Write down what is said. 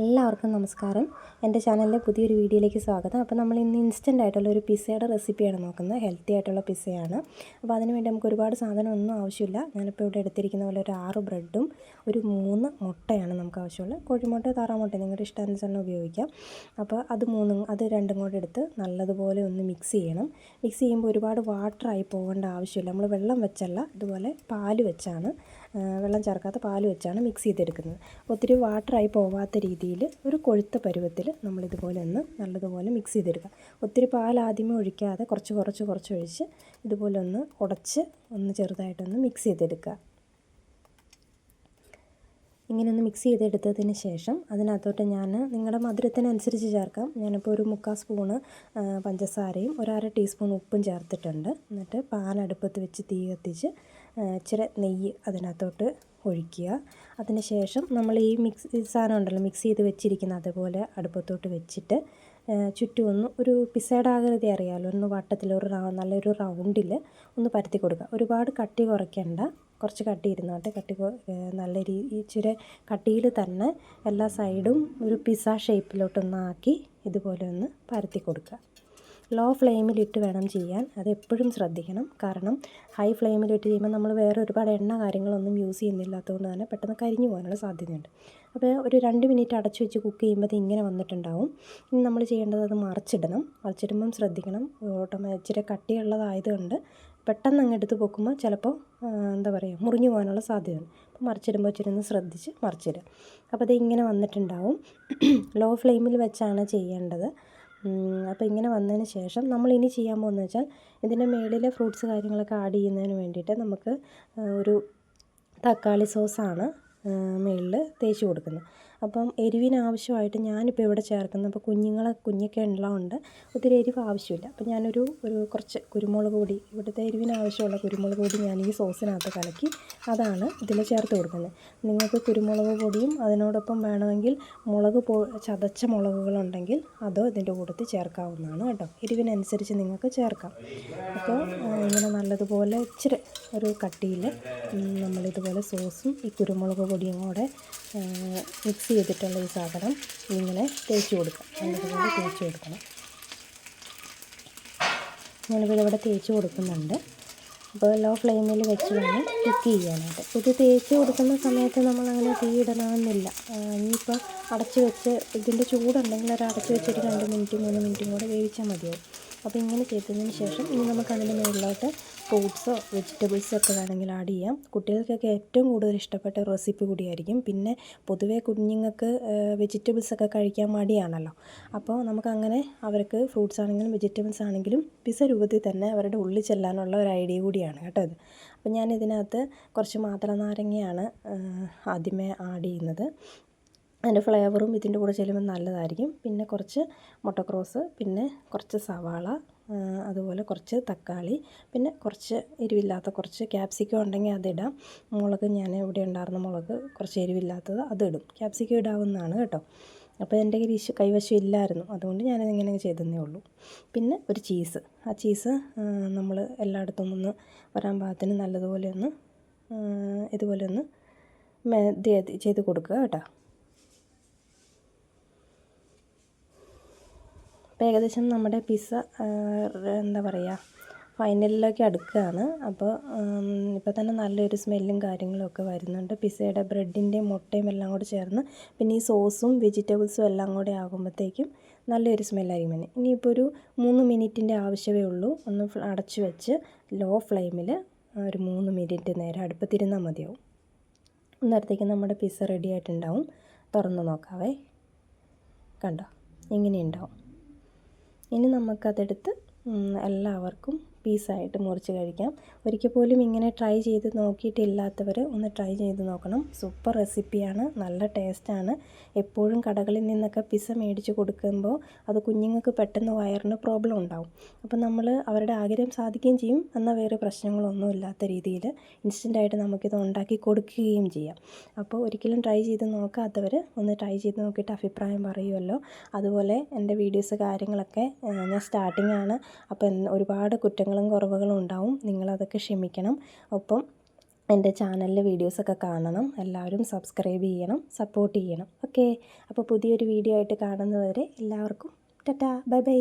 എല്ലാവർക്കും നമസ്കാരം. എൻ്റെ ചാനലിലെ പുതിയൊരു വീഡിയോയിലേക്ക് സ്വാഗതം. അപ്പോൾ നമ്മൾ ഇന്ന് ഇൻസ്റ്റൻ്റ് ആയിട്ടുള്ള ഒരു പിസ്സയുടെ റെസിപ്പിയാണ് നോക്കുന്നത്. ഹെൽത്തി ആയിട്ടുള്ള പിസ്സയാണ്. അപ്പോൾ അതിന് വേണ്ടി നമുക്ക് ഒരുപാട് സാധനമൊന്നും ആവശ്യമില്ല. ഞാനിപ്പോൾ ഇവിടെ എടുത്തിരിക്കുന്ന പോലെ ഒരു 6 ബ്രെഡും ഒരു 3 മുട്ടയാണ് നമുക്ക് ആവശ്യമുള്ളത്. കോഴിമുട്ട, താറാമുട്ട നിങ്ങളുടെ ഇഷ്ടാനുസരണം ഉപയോഗിക്കാം. അപ്പോൾ അത് രണ്ടും കൂടെ എടുത്ത് നല്ലതുപോലെ ഒന്ന് മിക്സ് ചെയ്യണം. മിക്സ് ചെയ്യുമ്പോൾ ഒരുപാട് വാട്ടറായി പോകേണ്ട ആവശ്യമില്ല. നമ്മൾ വെള്ളം വെച്ചല്ല, ഇതുപോലെ പാല് വെച്ചാണ്, വെള്ളം ചേർക്കാത്ത പാല് വെച്ചാണ് മിക്സ് ചെയ്തെടുക്കുന്നത്. ഒത്തിരി വാട്ടറായി പോവാത്ത രീതിയിൽ ഒരു കൊഴുത്ത പരുവത്തിൽ നമ്മളിതുപോലെ ഒന്ന് നല്ലതുപോലെ മിക്സ് ചെയ്തെടുക്കുക. ഒത്തിരി പാൽ ആദ്യമേ ഒഴിക്കാതെ കുറച്ച് ഒഴിച്ച് ഇതുപോലെ ഒന്ന് ഉടച്ച് ഒന്ന് ചെറുതായിട്ടൊന്ന് മിക്സ് ചെയ്തെടുക്കുക. ഇങ്ങനെ ഒന്ന് മിക്സ് ചെയ്തെടുത്തതിന് ശേഷം അതിനകത്തോട്ട് ഞാൻ നിങ്ങളുടെ മധുരത്തിനനുസരിച്ച് ചേർക്കാം. ഞാനിപ്പോൾ ഒരു 3/4 സ്പൂണ് പഞ്ചസാരയും ഒരു 1/2 ടീസ്പൂൺ ഉപ്പും ചേർത്തിട്ടുണ്ട്. എന്നിട്ട് പാൻ അടുപ്പത്ത് വെച്ച് തീ കത്തിച്ച് ഇച്ചിരി നെയ്യ് അതിനകത്തോട്ട് ഒഴിക്കുക. അതിന് ശേഷം നമ്മൾ ഈ സാധനം ഉണ്ടല്ലോ, മിക്സ് ചെയ്ത് വെച്ചിരിക്കുന്ന അതുപോലെ അടുപ്പത്തോട്ട് വെച്ചിട്ട് ചുറ്റും ഒരു പിസ്സയുടെ ആകൃതി അറിയാമല്ലോ, ഒന്ന് വട്ടത്തിൽ നല്ലൊരു റൗണ്ടിൽ ഒന്ന് പരത്തി കൊടുക്കുക. ഒരുപാട് കട്ടി കുറയ്ക്കേണ്ട, കുറച്ച് കട്ടി ഇരുന്നോട്ടെ. നല്ല ഇച്ചിരി കട്ടിയിൽ തന്നെ എല്ലാ സൈഡും ഒരു പിസ്സ ഷേപ്പിലോട്ടൊന്നാക്കി ഇതുപോലെ ഒന്ന് പരത്തി കൊടുക്കുക. ലോ ഫ്ലെയിമിലിട്ട് വേണം ചെയ്യാൻ, അതെപ്പോഴും ശ്രദ്ധിക്കണം. കാരണം ഹൈ ഫ്ലെയിമിലിട്ട് ചെയ്യുമ്പോൾ നമ്മൾ വേറെ ഒരുപാട് എണ്ണ കാര്യങ്ങളൊന്നും യൂസ് ചെയ്യുന്നില്ലാത്തതുകൊണ്ട് തന്നെ പെട്ടെന്ന് കരിഞ്ഞു പോകാനുള്ള സാധ്യതയുണ്ട്. അപ്പോൾ ഒരു 2 മിനിറ്റ് അടച്ചു വെച്ച് കുക്ക് ചെയ്യുമ്പോൾ ഇങ്ങനെ വന്നിട്ടുണ്ടാവും. ഇനി നമ്മൾ ചെയ്യേണ്ടത് അത് മറിച്ചിടുമ്പം ശ്രദ്ധിക്കണം. ഇച്ചിരി കട്ടിയുള്ളതായതുകൊണ്ട് പെട്ടെന്ന് അങ്ങ് എടുത്ത് പൊക്കുമ്പോൾ ചിലപ്പോൾ മുറിഞ്ഞു പോകാനുള്ള സാധ്യതയുണ്ട്. അപ്പോൾ മറിച്ചിടുമ്പോൾ ഇച്ചിരി ഒന്ന് ശ്രദ്ധിച്ച് മറിച്ചിടുക. അപ്പോൾ അത് ഇങ്ങനെ വന്നിട്ടുണ്ടാവും. ലോ ഫ്ലെയിമിൽ വെച്ചാണ് ചെയ്യേണ്ടത്. അപ്പോൾ ഇങ്ങനെ വന്നതിന് ശേഷം നമ്മളിനി ചെയ്യാൻ പോകുന്നത് വെച്ചാൽ ഇതിൻ്റെ മുകളിലെ ഫ്രൂട്ട്സ് കാര്യങ്ങളൊക്കെ ആഡ് ചെയ്യുന്നതിന് വേണ്ടിയിട്ട് നമുക്ക് ഒരു തക്കാളി സോസാണ് മുകളിൽ തേച്ച് കൊടുക്കുന്നത്. അപ്പം എരിവിന് ആവശ്യമായിട്ട് ഞാനിപ്പോൾ ഇവിടെ ചേർക്കുന്നത്, ഇപ്പോൾ കുഞ്ഞൊക്കെ ഉള്ളതുകൊണ്ട് ഒത്തിരി എരിവ് ആവശ്യമില്ല. അപ്പോൾ ഞാനൊരു കുറച്ച് കുരുമുളക് പൊടി, ഇവിടുത്തെ എരിവിന് ആവശ്യമുള്ള കുരുമുളക് പൊടി ഞാൻ ഈ സോസിനകത്ത് കലക്കി അതാണ് ഇതിൽ ചേർത്ത് കൊടുക്കുന്നത്. നിങ്ങൾക്ക് കുരുമുളക് പൊടിയും അതിനോടൊപ്പം വേണമെങ്കിൽ ചതച്ച മുളകുകളുണ്ടെങ്കിൽ അതോ ഇതിൻ്റെ കൂട്ടത്തിൽ ചേർക്കാവുന്നതാണ് കേട്ടോ. എരിവിനനുസരിച്ച് നിങ്ങൾക്ക് ചേർക്കാം. അപ്പോൾ ഇങ്ങനെ നല്ലതുപോലെ ഇച്ചിരി ഒരു കട്ടിയിൽ നമ്മളിതുപോലെ സോസും ഈ കുരുമുളക് പൊടിയും കൂടെ മിക്സ് ചെയ്തിട്ടുള്ള ഈ സാധനം ഇങ്ങനെ തേച്ച് കൊടുക്കാം. നല്ലതുപോലെ തേച്ച് കൊടുക്കണം. ഞാനിവിടെ തേച്ച് കൊടുക്കുന്നുണ്ട്. അപ്പോൾ ലോ ഫ്ലെയിമിൽ വെച്ച് വേണം കുക്ക് ചെയ്യാനായിട്ട്. ഇത് തേച്ച് കൊടുക്കുന്ന സമയത്ത് നമ്മളങ്ങനെ തീ ഇടണമെന്നില്ല. ഇനിയിപ്പോൾ അടച്ച് വെച്ച് ഇതിൻ്റെ ചൂടുണ്ടെങ്കിൽ അത് അടച്ച് വെച്ചിട്ട് 2 മിനിറ്റ് 3 മിനിറ്റും കൂടെ വേവിച്ചാൽ മതിയാവും. അപ്പോൾ ഇങ്ങനെ ചെയ്തതിന് ശേഷം ഇനി നമുക്ക് അതിൻ്റെ മുകളിലോട്ട് ഫ്രൂട്ട്സോ വെജിറ്റബിൾസോ ഒക്കെ വേണമെങ്കിൽ ആഡ് ചെയ്യാം. കുട്ടികൾക്കൊക്കെ ഏറ്റവും കൂടുതൽ ഇഷ്ടപ്പെട്ട റെസിപ്പി കൂടിയായിരിക്കും. പിന്നെ പൊതുവേ കുഞ്ഞുങ്ങൾക്ക് വെജിറ്റബിൾസൊക്കെ കഴിക്കാൻ മടിയാണല്ലോ. അപ്പോൾ നമുക്കങ്ങനെ അവർക്ക് ഫ്രൂട്ട്സ് ആണെങ്കിലും വെജിറ്റബിൾസ് ആണെങ്കിലും പിസ്സ രൂപത്തിൽ തന്നെ അവരുടെ ഉള്ളിൽ ചെല്ലാനുള്ള ഒരു ഐഡിയ കൂടിയാണ് കേട്ടോ ഇത്. അപ്പോൾ ഞാൻ ഇതിനകത്ത് കുറച്ച് മാതളനാരങ്ങയാണ് ആദ്യമേ ആഡ് ചെയ്യുന്നത്. അതിൻ്റെ ഫ്ലേവറും ഇതിൻ്റെ കൂടെ ചെല്ലുമ്പോൾ നല്ലതായിരിക്കും. പിന്നെ കുറച്ച് മുട്ടക്രോസ്, പിന്നെ കുറച്ച് സവാള, അതുപോലെ കുറച്ച് തക്കാളി, പിന്നെ കുറച്ച് എരിവില്ലാത്ത കുറച്ച് ക്യാപ്സിക്കം ഉണ്ടെങ്കിൽ അതിടാം. മുളക് ഞാൻ ഇവിടെ ഉണ്ടായിരുന്ന മുളക് കുറച്ച് എരിവില്ലാത്തത് അതിടും. ക്യാപ്സിക്കം ഇടാവുന്നതാണ് കേട്ടോ. അപ്പോൾ എൻ്റെ കൈവശം ഇല്ലായിരുന്നു, അതുകൊണ്ട് ഞാനിങ്ങനെ ചെയ്തതേ ഉള്ളൂ. പിന്നെ ഒരു ചീസ്, ആ ചീസ് നമ്മൾ എല്ലായിടത്തും ഒന്ന് വരാൻ പാകത്തിന് നല്ലതുപോലെ ഒന്ന് ഇതുപോലെ ഒന്ന് ചെയ്ത് കൊടുക്കുക കേട്ടോ. അപ്പോൾ ഏകദേശം നമ്മുടെ പിസ്സ ഫൈനലിലേക്ക് അടുക്കുകയാണ്. അപ്പോൾ ഇപ്പോൾ തന്നെ നല്ലൊരു സ്മെല്ലും കാര്യങ്ങളൊക്കെ വരുന്നുണ്ട്. പിസ്സയുടെ ബ്രെഡിൻ്റെയും മുട്ടയും എല്ലാം കൂടെ ചേർന്ന് പിന്നെ ഈ സോസും വെജിറ്റബിൾസും എല്ലാം കൂടെ ആകുമ്പോഴത്തേക്കും നല്ലൊരു സ്മെല്ലായിരിക്കും. പിന്നെ ഇനിയിപ്പോൾ ഒരു 3 മിനിറ്റിൻ്റെ ആവശ്യമേ ഉള്ളൂ. ഒന്ന് അടച്ചു വെച്ച് ലോ ഫ്ലെയിമിൽ ഒരു 3 മിനിറ്റ് നേരം അടുപ്പത്തിരുന്നാൽ മതിയാവും. അന്നേരത്തേക്ക് നമ്മുടെ പിസ്സ റെഡി ആയിട്ടുണ്ടാവും. തുറന്ന് നോക്കാവേ, കണ്ടോ ഇങ്ങനെയുണ്ടാവും. ഇനി നമുക്കതെടുത്ത് എല്ലാവർക്കും പീസായിട്ട് മുറിച്ച് കഴിക്കാം. ഒരിക്കൽ പോലും ഇങ്ങനെ ട്രൈ ചെയ്ത് നോക്കിയിട്ടില്ലാത്തവർ ഒന്ന് ട്രൈ ചെയ്ത് നോക്കണം. സൂപ്പർ റെസിപ്പിയാണ്, നല്ല ടേസ്റ്റാണ്. എപ്പോഴും കടകളിൽ നിന്നൊക്കെ പിസ്സ മേടിച്ച് കൊടുക്കുമ്പോൾ അത് കുഞ്ഞുങ്ങൾക്ക് പെട്ടെന്ന് വയറിന് പ്രോബ്ലം ഉണ്ടാവും. അപ്പോൾ നമ്മൾ അവരുടെ ആഗ്രഹം സാധിക്കുകയും ചെയ്യും, എന്നാൽ വേറെ പ്രശ്നങ്ങളൊന്നും ഇല്ലാത്ത രീതിയിൽ ഇൻസ്റ്റൻ്റായിട്ട് നമുക്കിത് ഉണ്ടാക്കി കൊടുക്കുകയും ചെയ്യാം. അപ്പോൾ ഒരിക്കലും ട്രൈ ചെയ്ത് നോക്കാത്തവർ ഒന്ന് ട്രൈ ചെയ്ത് നോക്കിയിട്ട് അഭിപ്രായം പറയുമല്ലോ. അതുപോലെ എൻ്റെ വീഡിയോസ് കാര്യങ്ങളൊക്കെ ഞാൻ സ്റ്റാർട്ടിംഗ് ആണ്, അപ്പോൾ ഒരുപാട് കുറ്റങ്ങളും കുറവുകളും ഉണ്ടാവും, നിങ്ങളതൊക്കെ ക്ഷമിക്കണം. ഒപ്പം എൻ്റെ ചാനലിലെ വീഡിയോസൊക്കെ കാണണം. എല്ലാവരും സബ്സ്ക്രൈബ് ചെയ്യണം, സപ്പോർട്ട് ചെയ്യണം. ഓക്കെ, അപ്പോൾ പുതിയൊരു വീഡിയോ ആയിട്ട് കാണുന്നതുവരെ എല്ലാവർക്കും ടാറ്റാ, ബൈ ബൈ.